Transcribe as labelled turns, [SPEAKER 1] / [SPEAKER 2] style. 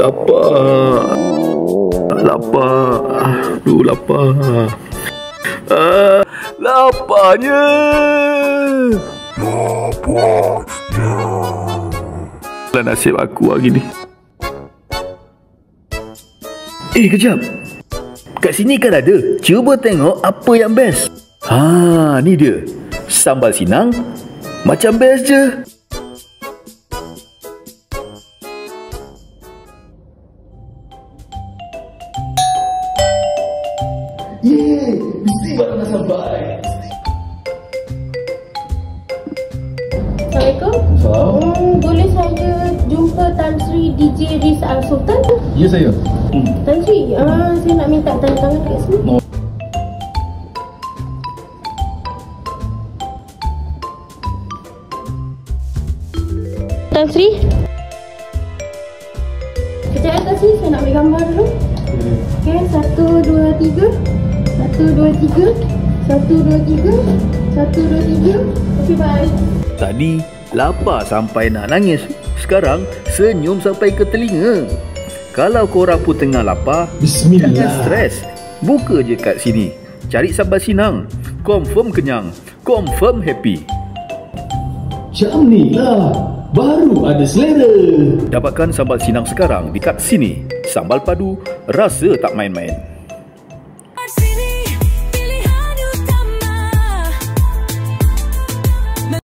[SPEAKER 1] Lapar. Lapar. Aduh, lapar. Laparnya. Lah nasib aku lagi ni. Kejap. Kat sini kan ada. Cuba tengok apa yang best. Ni dia. Sambal sinang. Macam best je. Mesti baru nak sampai.
[SPEAKER 2] Assalamualaikum. Boleh saya jumpa Tan Sri DJ Riz Al-Sultan tu?
[SPEAKER 1] Ya, saya.
[SPEAKER 2] Tan Sri, saya nak minta tanda tangan kat sini. Tan Sri? Kejap Tan Sri, saya nak ambil gambar dulu. Okay, 1, 2, 3. 1, 2, 3. 1, 2, 3. 1, 2, 3. Okay, bye.
[SPEAKER 1] Tadi lapar sampai nak nangis. Sekarang senyum sampai ke telinga. Kalau korang pun tengah lapar, jangan stres. Buka je kat sini. Cari sambal sinang. Confirm kenyang. Confirm happy.
[SPEAKER 3] Macam ni lah. Baru ada selera.
[SPEAKER 1] Dapatkan sambal sinang sekarang di kat sini. Sambal padu, rasa tak main-main.